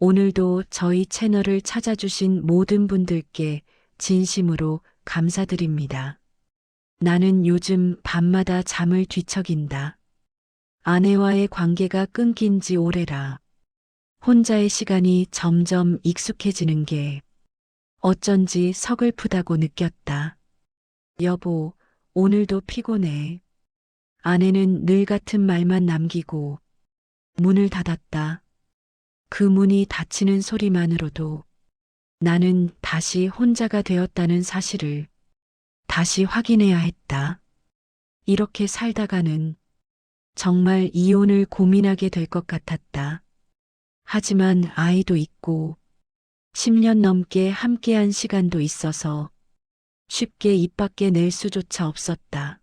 오늘도 저희 채널을 찾아주신 모든 분들께 진심으로 감사드립니다. 나는 요즘 밤마다 잠을 뒤척인다. 아내와의 관계가 끊긴 지 오래라. 혼자의 시간이 점점 익숙해지는 게 어쩐지 서글프다고 느꼈다. 여보, 오늘도 피곤해. 아내는 늘 같은 말만 남기고 문을 닫았다. 그 문이 닫히는 소리만으로도 나는 다시 혼자가 되었다는 사실을 다시 확인해야 했다. 이렇게 살다가는 정말 이혼을 고민하게 될 것 같았다. 하지만 아이도 있고 10년 넘게 함께한 시간도 있어서 쉽게 입 밖에 낼 수조차 없었다.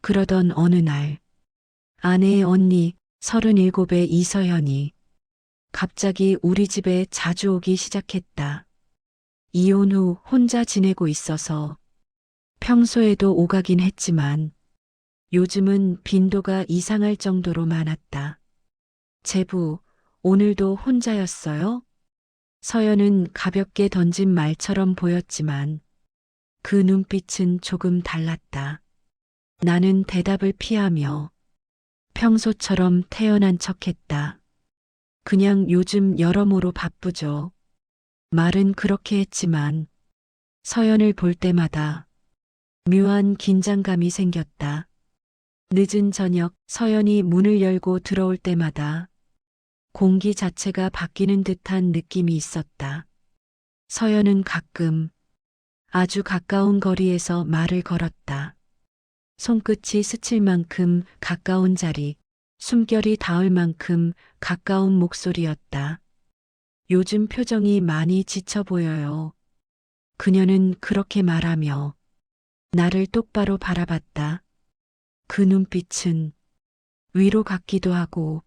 그러던 어느 날 아내의 언니 37의 이서연이 갑자기 우리 집에 자주 오기 시작했다. 이혼 후 혼자 지내고 있어서 평소에도 오가긴 했지만 요즘은 빈도가 이상할 정도로 많았다. 제부, 오늘도 혼자였어요? 서연은 가볍게 던진 말처럼 보였지만 그 눈빛은 조금 달랐다. 나는 대답을 피하며 평소처럼 태연한 척했다. 그냥 요즘 여러모로 바쁘죠. 말은 그렇게 했지만 서연을 볼 때마다 묘한 긴장감이 생겼다. 늦은 저녁 서연이 문을 열고 들어올 때마다 공기 자체가 바뀌는 듯한 느낌이 있었다. 서연은 가끔 아주 가까운 거리에서 말을 걸었다. 손끝이 스칠 만큼 가까운 자리, 숨결이 닿을 만큼 가까운 목소리였다. 요즘 표정이 많이 지쳐 보여요. 그녀는 그렇게 말하며 나를 똑바로 바라봤다. 그 눈빛은 위로 같기도 하고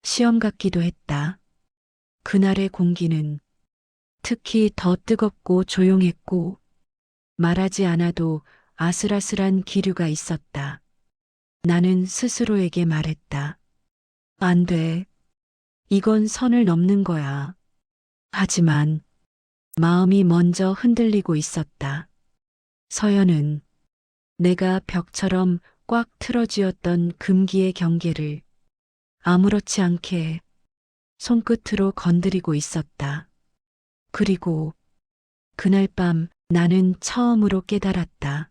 시험 같기도 했다. 그날의 공기는 특히 더 뜨겁고 조용했고 말하지 않아도 아슬아슬한 기류가 있었다. 나는 스스로에게 말했다. 안 돼. 이건 선을 넘는 거야. 하지만 마음이 먼저 흔들리고 있었다. 서연은 내가 벽처럼 꽉 틀어쥐었던 금기의 경계를 아무렇지 않게 손끝으로 건드리고 있었다. 그리고 그날 밤 나는 처음으로 깨달았다.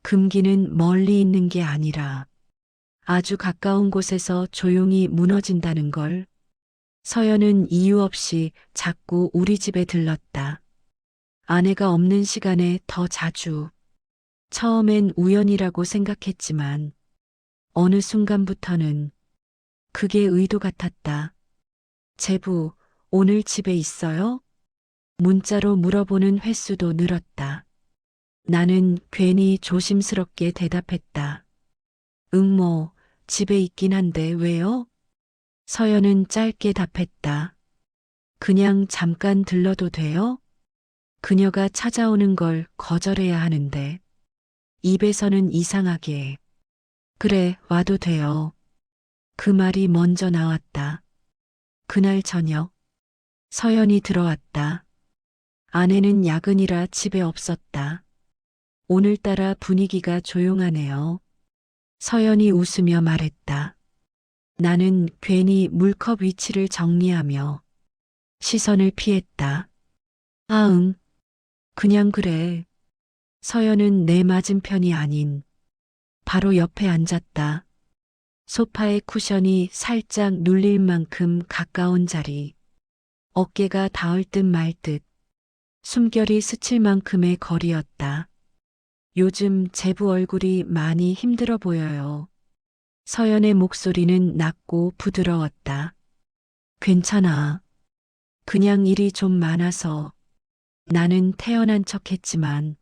금기는 멀리 있는 게 아니라 아주 가까운 곳에서 조용히 무너진다는 걸. 서연은 이유 없이 자꾸 우리 집에 들렀다. 아내가 없는 시간에 더 자주. 처음엔 우연이라고 생각했지만 어느 순간부터는 그게 의도 같았다. 제부, 오늘 집에 있어요? 문자로 물어보는 횟수도 늘었다. 나는 괜히 조심스럽게 대답했다. 뭐, 집에 있긴 한데 왜요? 서연은 짧게 답했다. 그냥 잠깐 들러도 돼요? 그녀가 찾아오는 걸 거절해야 하는데 입에서는 이상하게 그래, 와도 돼요. 그 말이 먼저 나왔다. 그날 저녁 서연이 들어왔다. 아내는 야근이라 집에 없었다. 오늘따라 분위기가 조용하네요. 서연이 웃으며 말했다. 나는 괜히 물컵 위치를 정리하며 시선을 피했다. 아, 응. 그냥 그래. 서연은 내 맞은편이 아닌 바로 옆에 앉았다. 소파의 쿠션이 살짝 눌릴 만큼 가까운 자리. 어깨가 닿을 듯 말 듯. 숨결이 스칠 만큼의 거리였다. 요즘 제부 얼굴이 많이 힘들어 보여요. 서연의 목소리는 낮고 부드러웠다. 괜찮아. 그냥 일이 좀 많아서. 나는 태연한 척했지만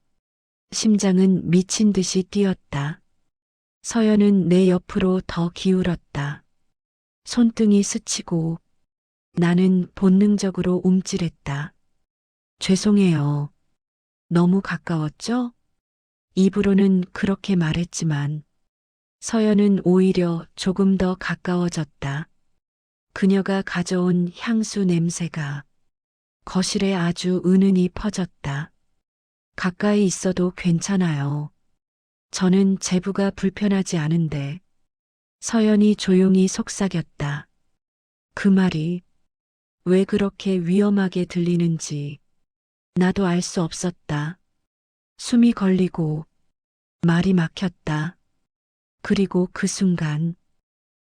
심장은 미친 듯이 뛰었다. 서연은 내 옆으로 더 기울었다. 손등이 스치고 나는 본능적으로 움찔했다. 죄송해요. 너무 가까웠죠? 입으로는 그렇게 말했지만 서연은 오히려 조금 더 가까워졌다. 그녀가 가져온 향수 냄새가 거실에 아주 은은히 퍼졌다. 가까이 있어도 괜찮아요. 저는 제부가 불편하지 않은데. 서연이 조용히 속삭였다. 그 말이 왜 그렇게 위험하게 들리는지 나도 알 수 없었다. 숨이 걸리고 말이 막혔다. 그리고 그 순간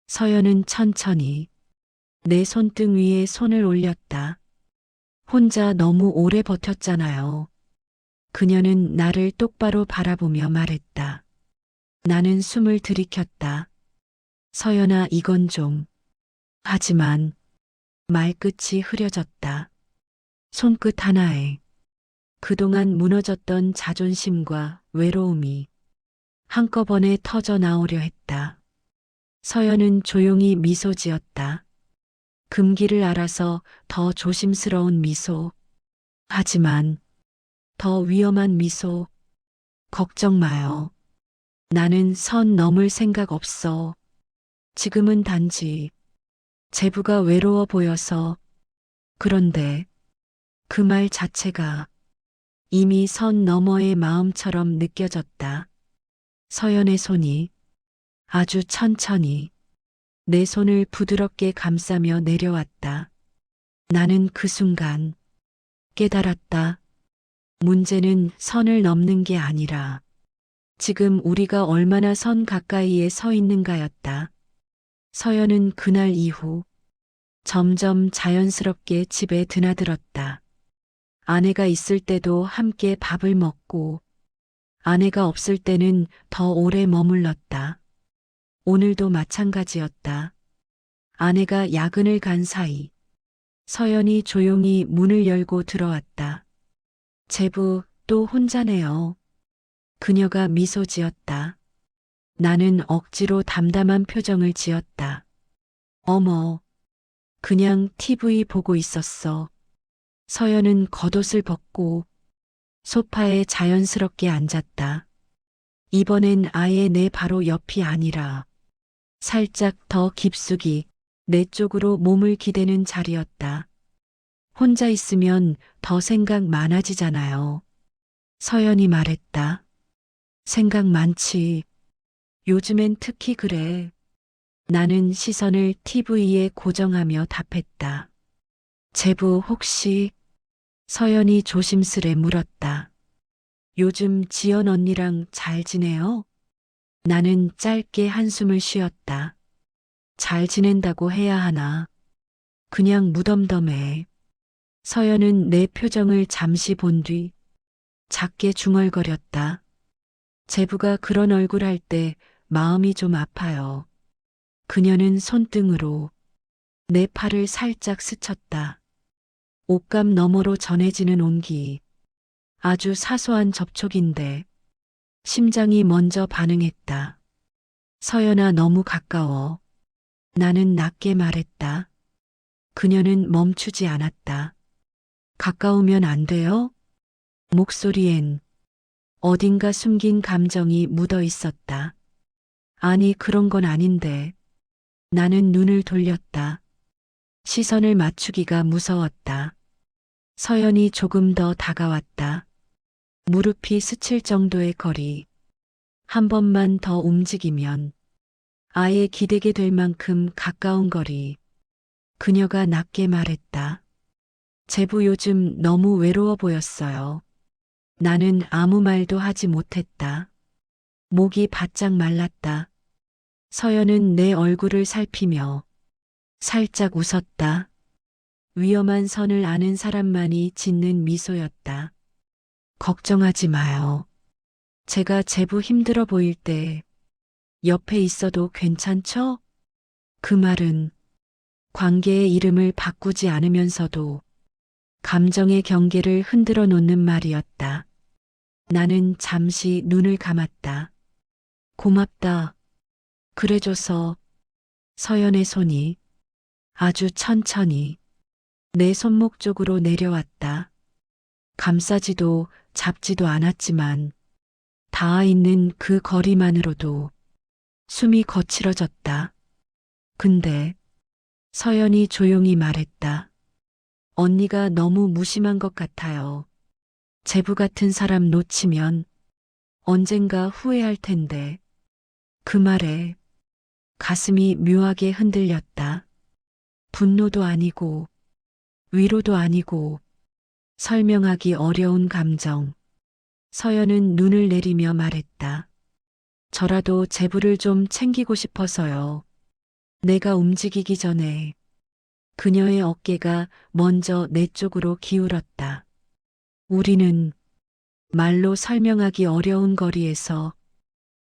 서연은 천천히 내 손등 위에 손을 올렸다. 혼자 너무 오래 버텼잖아요. 그녀는 나를 똑바로 바라보며 말했다. 나는 숨을 들이켰다. 서연아, 이건 좀. 하지만 말끝이 흐려졌다. 손끝 하나에 그동안 무너졌던 자존심과 외로움이 한꺼번에 터져 나오려 했다. 서연은 조용히 미소 지었다. 금기를 알아서 더 조심스러운 미소. 하지만 더 위험한 미소. 걱정 마요. 나는 선 넘을 생각 없어. 지금은 단지 제부가 외로워 보여서. 그런데 그 말 자체가 이미 선 너머의 마음처럼 느껴졌다. 서연의 손이 아주 천천히 내 손을 부드럽게 감싸며 내려왔다. 나는 그 순간 깨달았다. 문제는 선을 넘는 게 아니라 지금 우리가 얼마나 선 가까이에 서 있는가였다. 서연은 그날 이후 점점 자연스럽게 집에 드나들었다. 아내가 있을 때도 함께 밥을 먹고 아내가 없을 때는 더 오래 머물렀다. 오늘도 마찬가지였다. 아내가 야근을 간 사이 서연이 조용히 문을 열고 들어왔다. 제부, 또 혼자네요. 그녀가 미소 지었다. 나는 억지로 담담한 표정을 지었다. 어머, 그냥 TV 보고 있었어. 서연은 겉옷을 벗고 소파에 자연스럽게 앉았다. 이번엔 아예 내 바로 옆이 아니라 살짝 더 깊숙이 내 쪽으로 몸을 기대는 자리였다. 혼자 있으면 더 생각 많아지잖아요. 서연이 말했다. 생각 많지. 요즘엔 특히 그래. 나는 시선을 TV에 고정하며 답했다. 제부 혹시? 서연이 조심스레 물었다. 요즘 지연 언니랑 잘 지내요? 나는 짧게 한숨을 쉬었다. 잘 지낸다고 해야 하나? 그냥 무덤덤해. 서연은 내 표정을 잠시 본 뒤 작게 중얼거렸다. 제부가 그런 얼굴 할 때 마음이 좀 아파요. 그녀는 손등으로 내 팔을 살짝 스쳤다. 옷감 너머로 전해지는 온기. 아주 사소한 접촉인데 심장이 먼저 반응했다. 서연아, 너무 가까워. 나는 낮게 말했다. 그녀는 멈추지 않았다. 가까우면 안 돼요? 목소리엔 어딘가 숨긴 감정이 묻어 있었다. 아니, 그런 건 아닌데. 나는 눈을 돌렸다. 시선을 맞추기가 무서웠다. 서연이 조금 더 다가왔다. 무릎이 스칠 정도의 거리. 한 번만 더 움직이면 아예 기대게 될 만큼 가까운 거리. 그녀가 낮게 말했다. 제부 요즘 너무 외로워 보였어요. 나는 아무 말도 하지 못했다. 목이 바짝 말랐다. 서연은 내 얼굴을 살피며 살짝 웃었다. 위험한 선을 아는 사람만이 짓는 미소였다. 걱정하지 마요. 제가 제부 힘들어 보일 때 옆에 있어도 괜찮죠? 그 말은 관계의 이름을 바꾸지 않으면서도 감정의 경계를 흔들어 놓는 말이었다. 나는 잠시 눈을 감았다. 고맙다. 그래줘서. 서연의 손이 아주 천천히 내 손목 쪽으로 내려왔다. 감싸지도 잡지도 않았지만 닿아 있는 그 거리만으로도 숨이 거칠어졌다. 근데 서연이 조용히 말했다. 언니가 너무 무심한 것 같아요. 제부 같은 사람 놓치면 언젠가 후회할 텐데. 그 말에 가슴이 묘하게 흔들렸다. 분노도 아니고 위로도 아니고 설명하기 어려운 감정. 서연은 눈을 내리며 말했다. 저라도 제부를 좀 챙기고 싶어서요. 내가 움직이기 전에 그녀의 어깨가 먼저 내 쪽으로 기울었다. 우리는 말로 설명하기 어려운 거리에서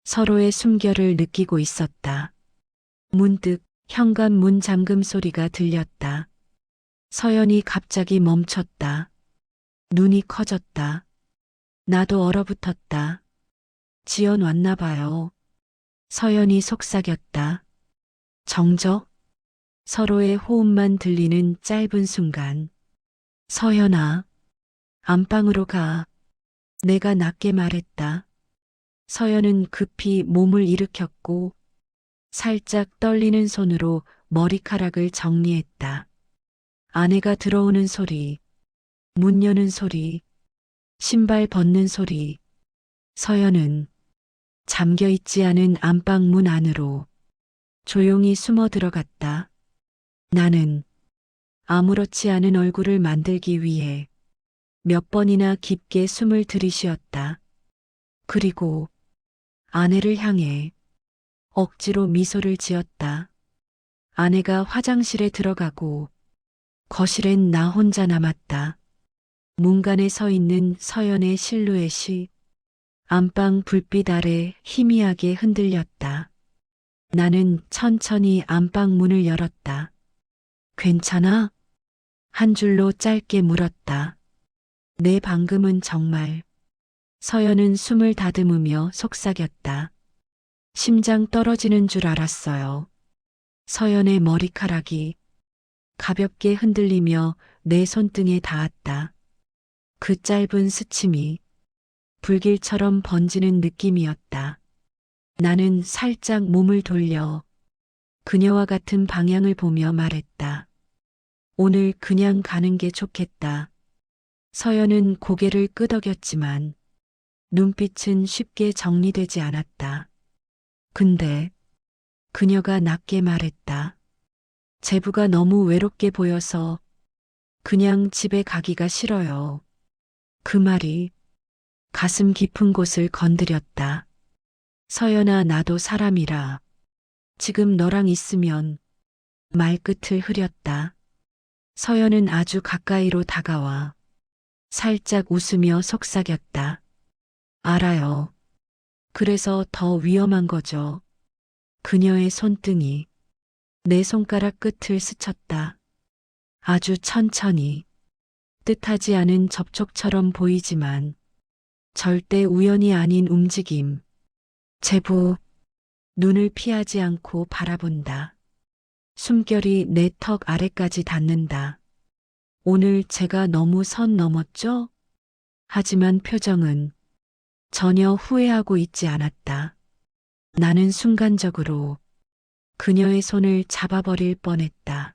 서로의 숨결을 느끼고 있었다. 문득 현관문 잠금 소리가 들렸다. 서연이 갑자기 멈췄다. 눈이 커졌다. 나도 얼어붙었다. 지연 왔나 봐요. 서연이 속삭였다. 정적? 서로의 호흡만 들리는 짧은 순간. 서연아, 안방으로 가. 내가 낮게 말했다. 서연은 급히 몸을 일으켰고 살짝 떨리는 손으로 머리카락을 정리했다. 아내가 들어오는 소리, 문 여는 소리, 신발 벗는 소리. 서연은 잠겨 있지 않은 안방문 안으로 조용히 숨어 들어갔다. 나는 아무렇지 않은 얼굴을 만들기 위해 몇 번이나 깊게 숨을 들이쉬었다. 그리고 아내를 향해 억지로 미소를 지었다. 아내가 화장실에 들어가고 거실엔 나 혼자 남았다. 문간에 서 있는 서연의 실루엣이 안방 불빛 아래 희미하게 흔들렸다. 나는 천천히 안방 문을 열었다. 괜찮아? 한 줄로 짧게 물었다. 내 방금은 정말. 서연은 숨을 다듬으며 속삭였다. 심장 떨어지는 줄 알았어요. 서연의 머리카락이 가볍게 흔들리며 내 손등에 닿았다. 그 짧은 스침이 불길처럼 번지는 느낌이었다. 나는 살짝 몸을 돌려 그녀와 같은 방향을 보며 말했다. 오늘 그냥 가는 게 좋겠다. 서연은 고개를 끄덕였지만 눈빛은 쉽게 정리되지 않았다. 근데 그녀가 낮게 말했다. 제부가 너무 외롭게 보여서 그냥 집에 가기가 싫어요. 그 말이 가슴 깊은 곳을 건드렸다. 서연아, 나도 사람이라 지금 너랑 있으면 말끝을 흐렸다. 서연은 아주 가까이로 다가와 살짝 웃으며 속삭였다. 알아요. 그래서 더 위험한 거죠. 그녀의 손등이 내 손가락 끝을 스쳤다. 아주 천천히, 뜻하지 않은 접촉처럼 보이지만 절대 우연이 아닌 움직임. 제부, 눈을 피하지 않고 바라본다. 숨결이 내 턱 아래까지 닿는다. 오늘 제가 너무 선 넘었죠? 하지만 표정은 전혀 후회하고 있지 않았다. 나는 순간적으로 그녀의 손을 잡아버릴 뻔했다.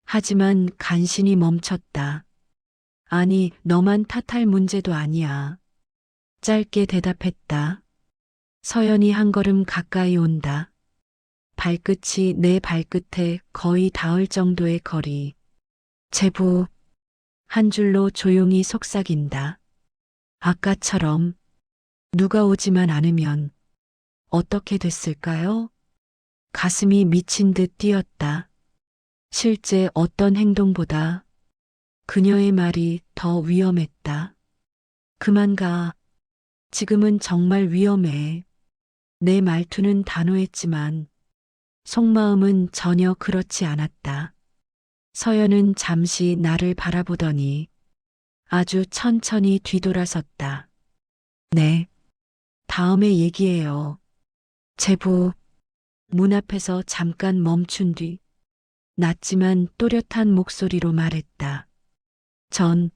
하지만 간신히 멈췄다. 아니, 너만 탓할 문제도 아니야. 짧게 대답했다. 서연이 한 걸음 가까이 온다. 발끝이 내 발끝에 거의 닿을 정도의 거리. 제부, 한 줄로 조용히 속삭인다. 아까처럼 누가 오지만 않으면 어떻게 됐을까요? 가슴이 미친 듯 뛰었다. 실제 어떤 행동보다 그녀의 말이 더 위험했다. 그만 가. 지금은 정말 위험해. 내 말투는 단호했지만 속마음은 전혀 그렇지 않았다. 서연은 잠시 나를 바라보더니 아주 천천히 뒤돌아섰다. 네, 다음에 얘기해요. 제부, 문 앞에서 잠깐 멈춘 뒤 낮지만 또렷한 목소리로 말했다. 전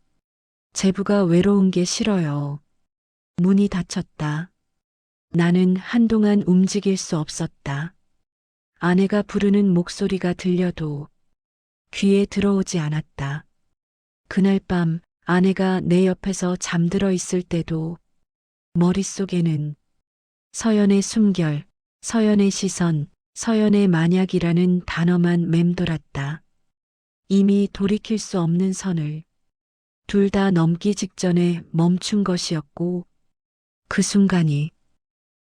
제부가 외로운 게 싫어요. 문이 닫혔다. 나는 한동안 움직일 수 없었다. 아내가 부르는 목소리가 들려도 귀에 들어오지 않았다. 그날 밤 아내가 내 옆에서 잠들어 있을 때도 머릿속에는 서연의 숨결, 서연의 시선, 서연의 만약이라는 단어만 맴돌았다. 이미 돌이킬 수 없는 선을 둘 다 넘기 직전에 멈춘 것이었고 그 순간이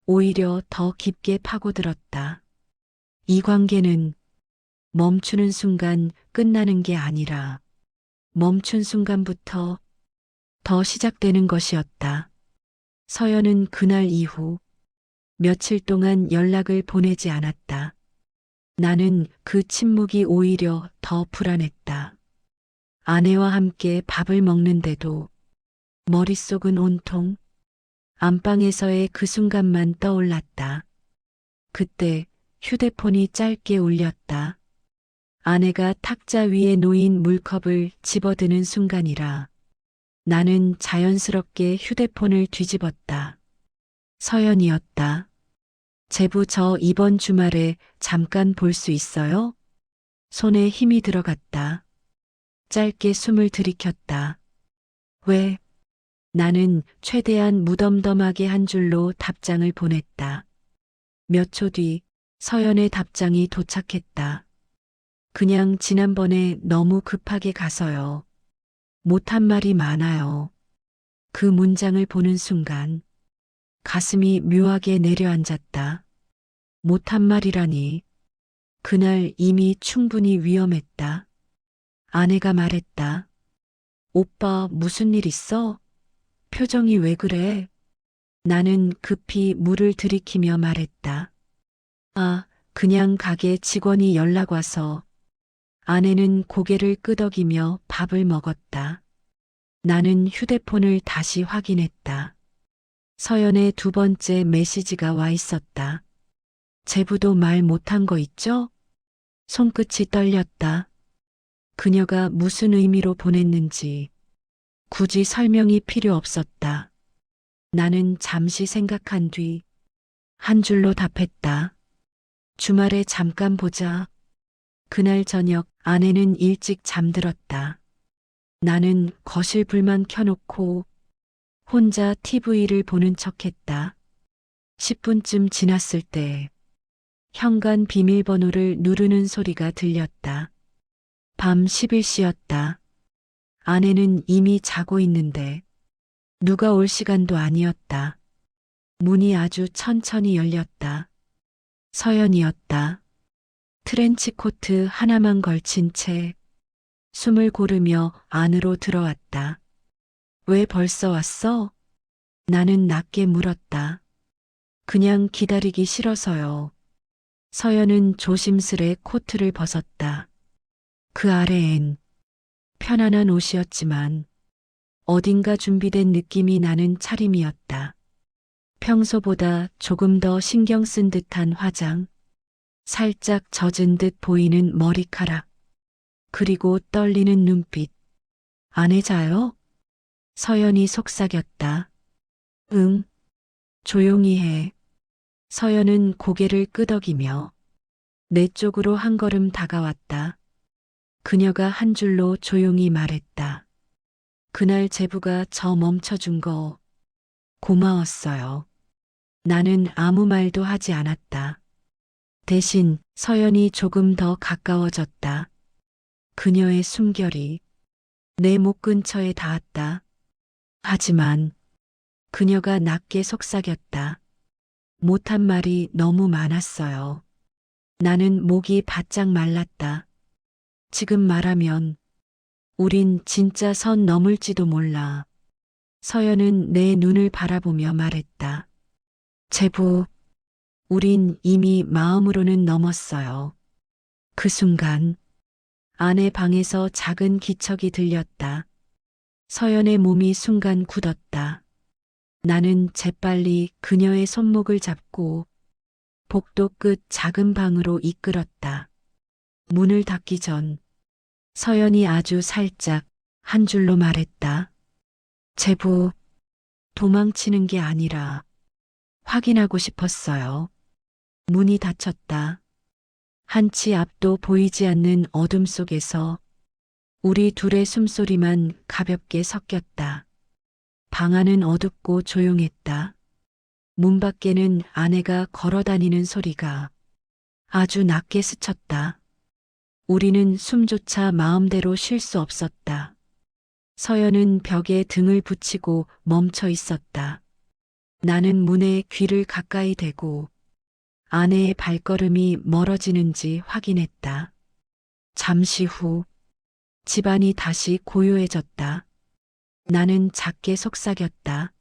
오히려 더 깊게 파고들었다. 이 관계는 멈추는 순간 끝나는 게 아니라 멈춘 순간부터 더 시작되는 것이었다. 서연은 그날 이후 며칠 동안 연락을 보내지 않았다. 나는 그 침묵이 오히려 더 불안했다. 아내와 함께 밥을 먹는데도 머릿속은 온통 안방에서의 그 순간만 떠올랐다. 그때 휴대폰이 짧게 울렸다. 아내가 탁자 위에 놓인 물컵을 집어드는 순간이라 나는 자연스럽게 휴대폰을 뒤집었다. 서연이었다. 제부 저 이번 주말에 잠깐 볼 수 있어요? 손에 힘이 들어갔다. 짧게 숨을 들이켰다. 왜? 나는 최대한 무덤덤하게 한 줄로 답장을 보냈다. 몇 초 뒤 서연의 답장이 도착했다. 그냥 지난번에 너무 급하게 가서요. 못한 말이 많아요. 그 문장을 보는 순간 가슴이 묘하게 내려앉았다. 못한 말이라니. 그날 이미 충분히 위험했다. 아내가 말했다. 오빠 무슨 일 있어? 표정이 왜 그래? 나는 급히 물을 들이키며 말했다. 아, 그냥 가게 직원이 연락 와서. 아내는 고개를 끄덕이며 밥을 먹었다. 나는 휴대폰을 다시 확인했다. 서연의 두 번째 메시지가 와 있었다. 제부도 말 못한 거 있죠? 손끝이 떨렸다. 그녀가 무슨 의미로 보냈는지 굳이 설명이 필요 없었다. 나는 잠시 생각한 뒤 한 줄로 답했다. 주말에 잠깐 보자. 그날 저녁 아내는 일찍 잠들었다. 나는 거실 불만 켜놓고 혼자 TV를 보는 척했다. 10분쯤 지났을 때 현관 비밀번호를 누르는 소리가 들렸다. 밤 11시였다. 아내는 이미 자고 있는데 누가 올 시간도 아니었다. 문이 아주 천천히 열렸다. 서연이었다. 트렌치 코트 하나만 걸친 채 숨을 고르며 안으로 들어왔다. 왜 벌써 왔어? 나는 낮게 물었다. 그냥 기다리기 싫어서요. 서연은 조심스레 코트를 벗었다. 그 아래엔 편안한 옷이었지만 어딘가 준비된 느낌이 나는 차림이었다. 평소보다 조금 더 신경 쓴 듯한 화장, 살짝 젖은 듯 보이는 머리카락, 그리고 떨리는 눈빛. 아내 자요? 서연이 속삭였다. 응, 조용히 해. 서연은 고개를 끄덕이며 내 쪽으로 한 걸음 다가왔다. 그녀가 한 줄로 조용히 말했다. 그날 제부가 저 멈춰준 거 고마웠어요. 나는 아무 말도 하지 않았다. 대신 서연이 조금 더 가까워졌다. 그녀의 숨결이 내 목 근처에 닿았다. 하지만 그녀가 낮게 속삭였다. 못한 말이 너무 많았어요. 나는 목이 바짝 말랐다. 지금 말하면 우린 진짜 선 넘을지도 몰라. 서연은 내 눈을 바라보며 말했다. 제부, 우린 이미 마음으로는 넘었어요. 그 순간 아내 방에서 작은 기척이 들렸다. 서연의 몸이 순간 굳었다. 나는 재빨리 그녀의 손목을 잡고 복도 끝 작은 방으로 이끌었다. 문을 닫기 전 서연이 아주 살짝 한 줄로 말했다. 제부, 도망치는 게 아니라 확인하고 싶었어요. 문이 닫혔다. 한치 앞도 보이지 않는 어둠 속에서 우리 둘의 숨소리만 가볍게 섞였다. 방 안은 어둡고 조용했다. 문 밖에는 아내가 걸어 다니는 소리가 아주 낮게 스쳤다. 우리는 숨조차 마음대로 쉴 수 없었다. 서연은 벽에 등을 붙이고 멈춰 있었다. 나는 문에 귀를 가까이 대고 아내의 발걸음이 멀어지는지 확인했다. 잠시 후 집안이 다시 고요해졌다. 나는 작게 속삭였다.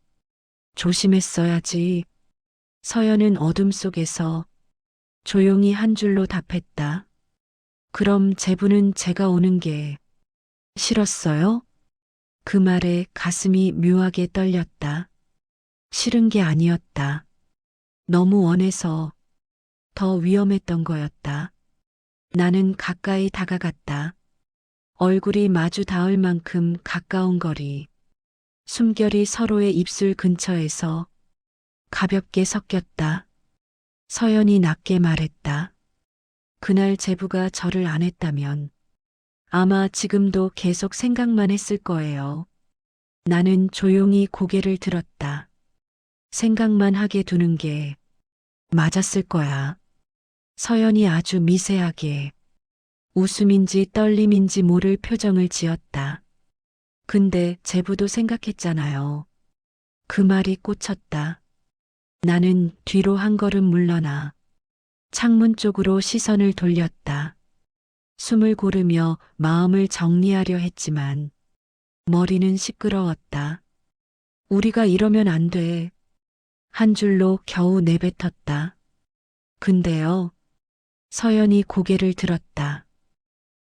조심했어야지. 서연은 어둠 속에서 조용히 한 줄로 답했다. 그럼 제부는 제가 오는 게 싫었어요? 그 말에 가슴이 묘하게 떨렸다. 싫은 게 아니었다. 너무 원해서 더 위험했던 거였다. 나는 가까이 다가갔다. 얼굴이 마주 닿을 만큼 가까운 거리. 숨결이 서로의 입술 근처에서 가볍게 섞였다. 서연이 낮게 말했다. 그날 제부가 저를 안 했다면 아마 지금도 계속 생각만 했을 거예요. 나는 조용히 고개를 들었다. 생각만 하게 두는 게 맞았을 거야. 서연이 아주 미세하게 웃음인지 떨림인지 모를 표정을 지었다. 근데 제부도 생각했잖아요. 그 말이 꽂혔다. 나는 뒤로 한 걸음 물러나 창문 쪽으로 시선을 돌렸다. 숨을 고르며 마음을 정리하려 했지만 머리는 시끄러웠다. 우리가 이러면 안 돼. 한 줄로 겨우 내뱉었다. 근데요. 서연이 고개를 들었다.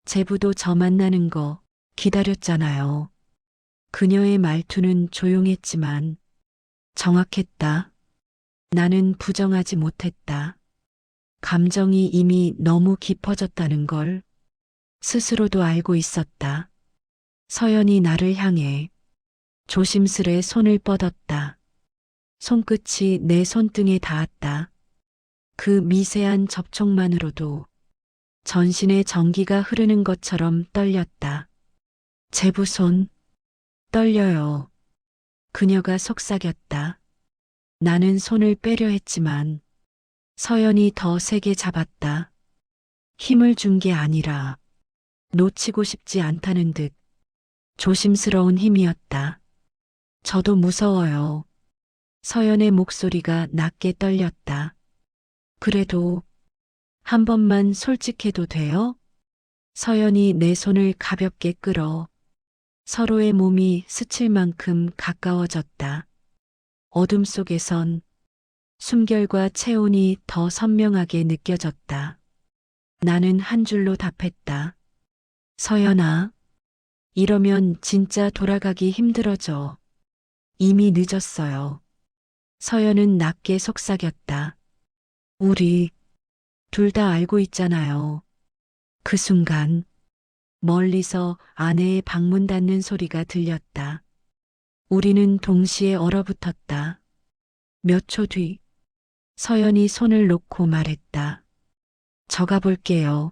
제부도 저 만나는 거 기다렸잖아요. 그녀의 말투는 조용했지만 정확했다. 나는 부정하지 못했다. 감정이 이미 너무 깊어졌다는 걸 스스로도 알고 있었다. 서연이 나를 향해 조심스레 손을 뻗었다. 손끝이 내 손등에 닿았다. 그 미세한 접촉만으로도 전신에 전기가 흐르는 것처럼 떨렸다. 제부 손 떨려요. 그녀가 속삭였다. 나는 손을 빼려 했지만 서연이 더 세게 잡았다. 힘을 준 게 아니라 놓치고 싶지 않다는 듯 조심스러운 힘이었다. 저도 무서워요. 서연의 목소리가 낮게 떨렸다. 그래도 한 번만 솔직해도 돼요? 서연이 내 손을 가볍게 끌어 서로의 몸이 스칠 만큼 가까워졌다. 어둠 속에선 숨결과 체온이 더 선명하게 느껴졌다. 나는 한 줄로 답했다. 서연아, 이러면 진짜 돌아가기 힘들어져. 이미 늦었어요. 서연은 낮게 속삭였다. 우리 둘 다 알고 있잖아요. 그 순간 멀리서 아내의 방문 닫는 소리가 들렸다. 우리는 동시에 얼어붙었다. 몇 초 뒤 서연이 손을 놓고 말했다. 저 가볼게요.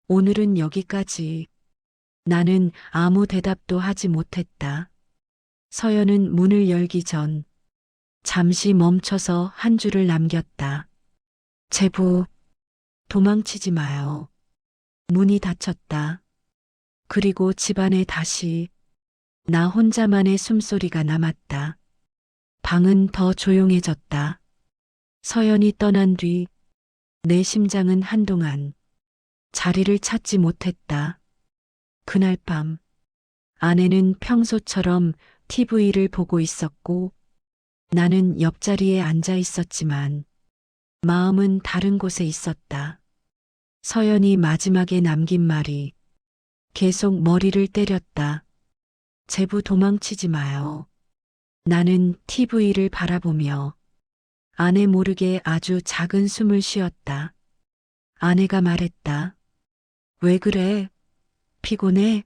오늘은 여기까지. 나는 아무 대답도 하지 못했다. 서연은 문을 열기 전 잠시 멈춰서 한 줄을 남겼다. 제부, 도망치지 마요. 문이 닫혔다. 그리고 집안에 다시 나 혼자만의 숨소리가 남았다. 방은 더 조용해졌다. 서연이 떠난 뒤 내 심장은 한동안 자리를 찾지 못했다. 그날 밤 아내는 평소처럼 TV를 보고 있었고 나는 옆자리에 앉아 있었지만 마음은 다른 곳에 있었다. 서연이 마지막에 남긴 말이 계속 머리를 때렸다. 제부 도망치지 마요. 나는 TV를 바라보며 아내 모르게 아주 작은 숨을 쉬었다. 아내가 말했다. 왜 그래? 피곤해?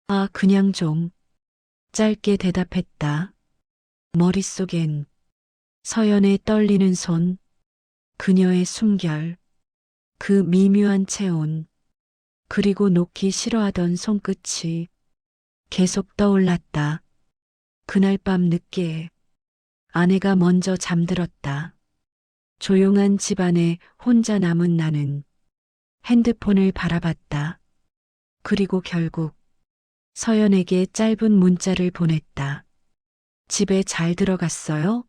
아, 그냥 좀. 짧게 대답했다. 머릿속엔 서연의 떨리는 손, 그녀의 숨결, 그 미묘한 체온, 그리고 놓기 싫어하던 손끝이 계속 떠올랐다. 그날 밤 늦게 아내가 먼저 잠들었다. 조용한 집안에 혼자 남은 나는 핸드폰을 바라봤다. 그리고 결국 서연에게 짧은 문자를 보냈다. 집에 잘 들어갔어요?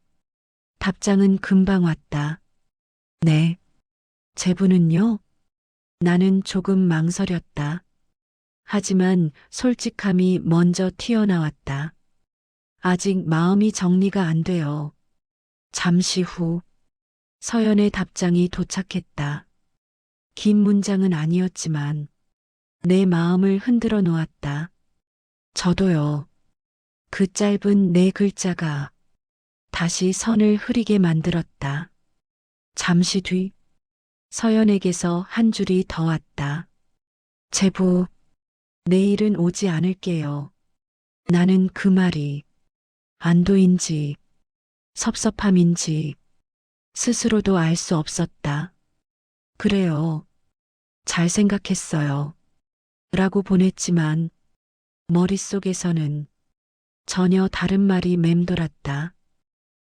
답장은 금방 왔다. 네. 제부는요? 나는 조금 망설였다. 하지만 솔직함이 먼저 튀어나왔다. 아직 마음이 정리가 안 돼요. 잠시 후 서연의 답장이 도착했다. 긴 문장은 아니었지만 내 마음을 흔들어 놓았다. 저도요. 그 짧은 네 글자가 다시 선을 흐리게 만들었다. 잠시 뒤 서연에게서 한 줄이 더 왔다. 제부, 내일은 오지 않을게요. 나는 그 말이 안도인지 섭섭함인지 스스로도 알 수 없었다. 그래요. 잘 생각했어요. 라고 보냈지만 머릿속에서는 전혀 다른 말이 맴돌았다.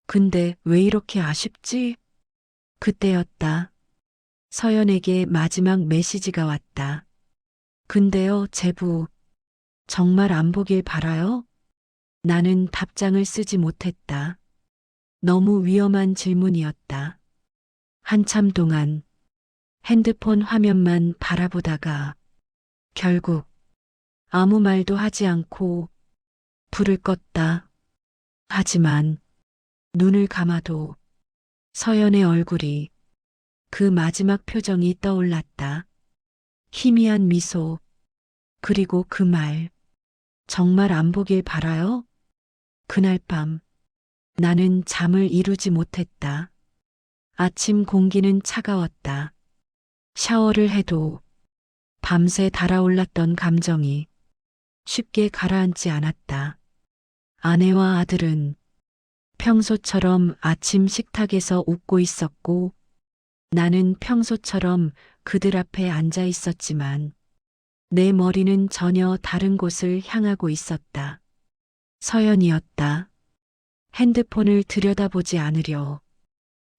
근데 왜 이렇게 아쉽지? 그때였다. 서연에게 마지막 메시지가 왔다. 근데요, 제부, 정말 안 보길 바라요? 나는 답장을 쓰지 못했다. 너무 위험한 질문이었다. 한참 동안 핸드폰 화면만 바라보다가 결국 아무 말도 하지 않고 불을 껐다. 하지만 눈을 감아도 서연의 얼굴이 그 마지막 표정이 떠올랐다. 희미한 미소, 그리고 그 말, 정말 안 보길 바라요? 그날 밤 나는 잠을 이루지 못했다. 아침 공기는 차가웠다. 샤워를 해도 밤새 달아올랐던 감정이 쉽게 가라앉지 않았다. 아내와 아들은 평소처럼 아침 식탁에서 웃고 있었고 나는 평소처럼 그들 앞에 앉아 있었지만 내 머리는 전혀 다른 곳을 향하고 있었다. 서연이었다. 핸드폰을 들여다보지 않으려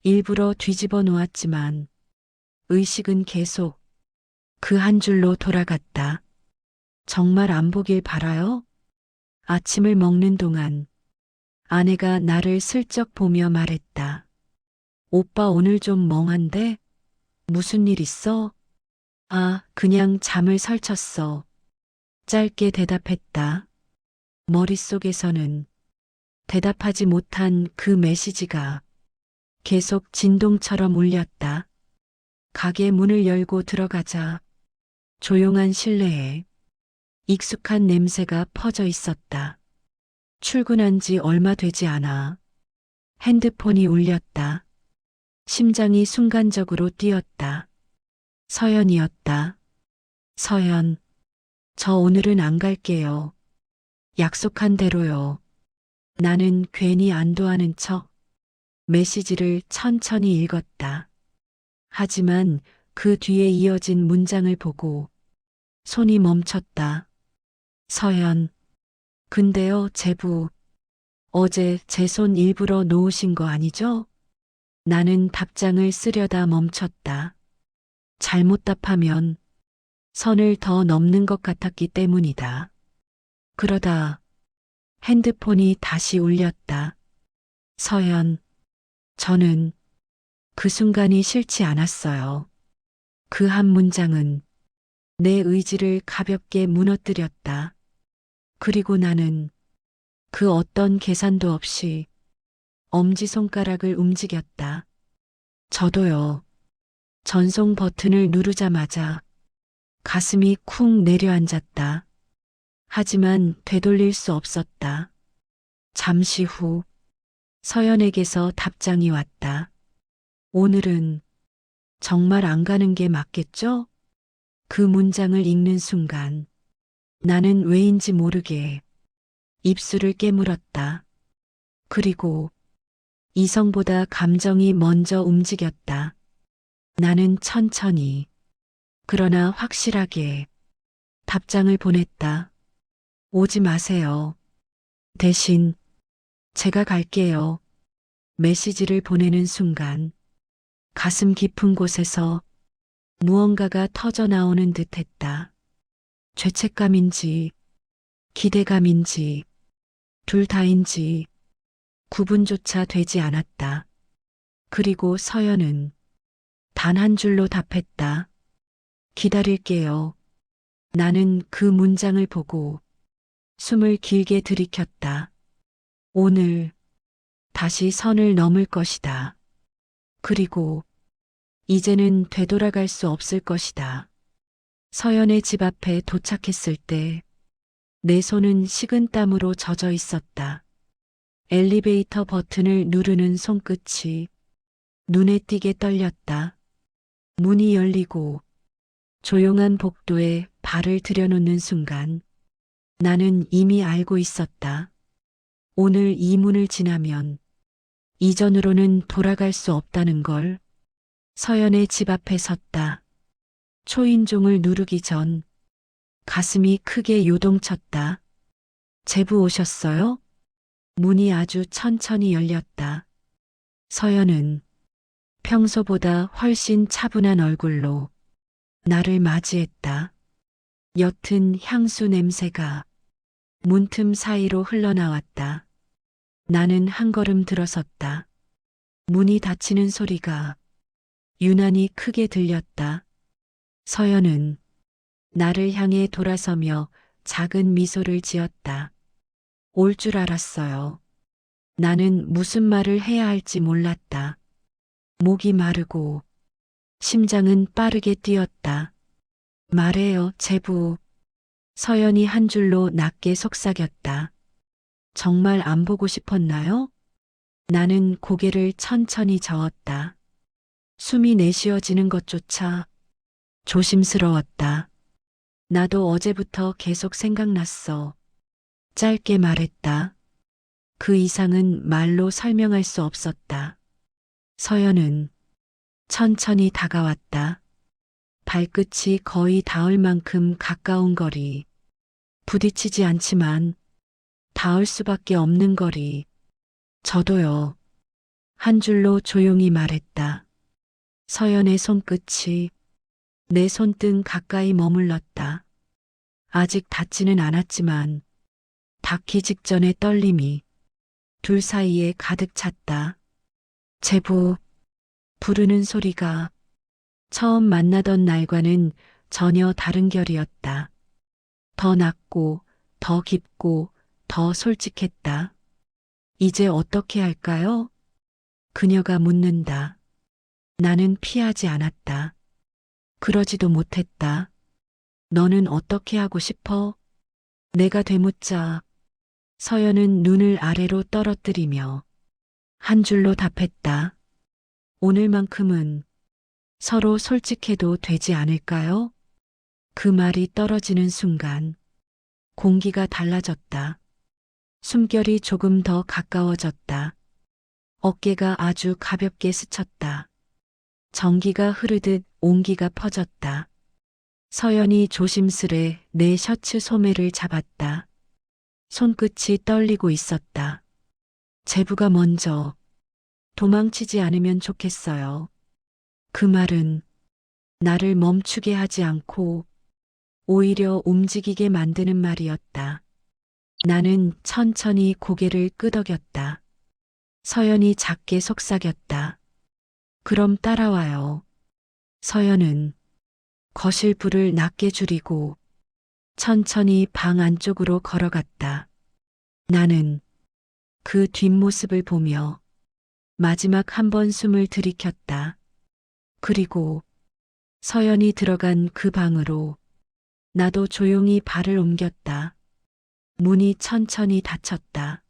일부러 뒤집어 놓았지만 의식은 계속 그 한 줄로 돌아갔다. 정말 안 보길 바라요? 아침을 먹는 동안 아내가 나를 슬쩍 보며 말했다. 오빠 오늘 좀 멍한데? 무슨 일 있어? 아, 그냥 잠을 설쳤어. 짧게 대답했다. 머릿속에서는 대답하지 못한 그 메시지가 계속 진동처럼 울렸다. 가게 문을 열고 들어가자 조용한 실내에 익숙한 냄새가 퍼져 있었다. 출근한 지 얼마 되지 않아 핸드폰이 울렸다. 심장이 순간적으로 뛰었다. 서연이었다. 서연, 저 오늘은 안 갈게요. 약속한 대로요. 나는 괜히 안도하는 척 메시지를 천천히 읽었다. 하지만 그 뒤에 이어진 문장을 보고 손이 멈췄다. 서연, 근데요, 제부, 어제 제 손 일부러 놓으신 거 아니죠? 나는 답장을 쓰려다 멈췄다. 잘못 답하면 선을 더 넘는 것 같았기 때문이다. 그러다 핸드폰이 다시 울렸다. 서연, 저는 그 순간이 싫지 않았어요. 그 한 문장은 내 의지를 가볍게 무너뜨렸다. 그리고 나는 그 어떤 계산도 없이 엄지손가락을 움직였다. 저도요. 전송 버튼을 누르자마자 가슴이 쿵 내려앉았다. 하지만 되돌릴 수 없었다. 잠시 후 서연에게서 답장이 왔다. 오늘은 정말 안 가는 게 맞겠죠? 그 문장을 읽는 순간 나는 왜인지 모르게 입술을 깨물었다. 그리고 이성보다 감정이 먼저 움직였다. 나는 천천히, 그러나 확실하게 답장을 보냈다. 오지 마세요. 대신 제가 갈게요. 메시지를 보내는 순간 가슴 깊은 곳에서 무언가가 터져 나오는 듯 했다. 죄책감인지, 기대감인지, 둘 다인지 구분조차 되지 않았다. 그리고 서연은 단 한 줄로 답했다. 기다릴게요. 나는 그 문장을 보고 숨을 길게 들이켰다. 오늘 다시 선을 넘을 것이다. 그리고 이제는 되돌아갈 수 없을 것이다. 서연의 집 앞에 도착했을 때 내 손은 식은땀으로 젖어 있었다. 엘리베이터 버튼을 누르는 손끝이 눈에 띄게 떨렸다. 문이 열리고 조용한 복도에 발을 들여놓는 순간 나는 이미 알고 있었다. 오늘 이 문을 지나면 이전으로는 돌아갈 수 없다는 걸. 서연의 집 앞에 섰다. 초인종을 누르기 전 가슴이 크게 요동쳤다. 제부 오셨어요? 문이 아주 천천히 열렸다. 서연은 평소보다 훨씬 차분한 얼굴로 나를 맞이했다. 옅은 향수 냄새가 문틈 사이로 흘러나왔다. 나는 한 걸음 들어섰다. 문이 닫히는 소리가 유난히 크게 들렸다. 서연은 나를 향해 돌아서며 작은 미소를 지었다. 올 줄 알았어요. 나는 무슨 말을 해야 할지 몰랐다. 목이 마르고 심장은 빠르게 뛰었다. 말해요, 제부. 서연이 한 줄로 낮게 속삭였다. 정말 안 보고 싶었나요? 나는 고개를 천천히 저었다. 숨이 내쉬어지는 것조차 조심스러웠다. 나도 어제부터 계속 생각났어. 짧게 말했다. 그 이상은 말로 설명할 수 없었다. 서연은 천천히 다가왔다. 발끝이 거의 닿을 만큼 가까운 거리. 부딪히지 않지만 닿을 수밖에 없는 거리. 저도요. 한 줄로 조용히 말했다. 서연의 손끝이 내 손등 가까이 머물렀다. 아직 닿지는 않았지만 닿기 직전의 떨림이 둘 사이에 가득 찼다. 제부, 부르는 소리가 처음 만나던 날과는 전혀 다른 결이었다. 더 낮고, 더 깊고, 더 솔직했다. 이제 어떻게 할까요? 그녀가 묻는다. 나는 피하지 않았다. 그러지도 못했다. 너는 어떻게 하고 싶어? 내가 되묻자 서연은 눈을 아래로 떨어뜨리며 한 줄로 답했다. 오늘만큼은 서로 솔직해도 되지 않을까요? 그 말이 떨어지는 순간 공기가 달라졌다. 숨결이 조금 더 가까워졌다. 어깨가 아주 가볍게 스쳤다. 전기가 흐르듯 온기가 퍼졌다. 서연이 조심스레 내 셔츠 소매를 잡았다. 손끝이 떨리고 있었다. 제부가 먼저 도망치지 않으면 좋겠어요. 그 말은 나를 멈추게 하지 않고 오히려 움직이게 만드는 말이었다. 나는 천천히 고개를 끄덕였다. 서연이 작게 속삭였다. 그럼 따라와요. 서연은 거실 불을 낮게 줄이고 천천히 방 안쪽으로 걸어갔다. 나는 그 뒷모습을 보며 마지막 한 번 숨을 들이켰다. 그리고 서연이 들어간 그 방으로 나도 조용히 발을 옮겼다. 문이 천천히 닫혔다.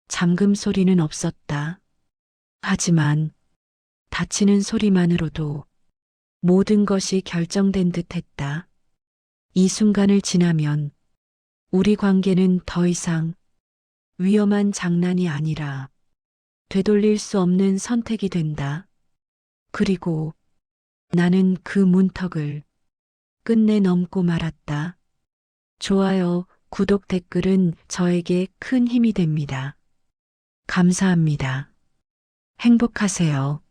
잠금 소리는 없었다. 하지만 닫히는 소리만으로도 모든 것이 결정된 듯 했다. 이 순간을 지나면 우리 관계는 더 이상 위험한 장난이 아니라 되돌릴 수 없는 선택이 된다. 그리고 나는 그 문턱을 끝내 넘고 말았다. 좋아요, 구독, 댓글은 저에게 큰 힘이 됩니다. 감사합니다. 행복하세요.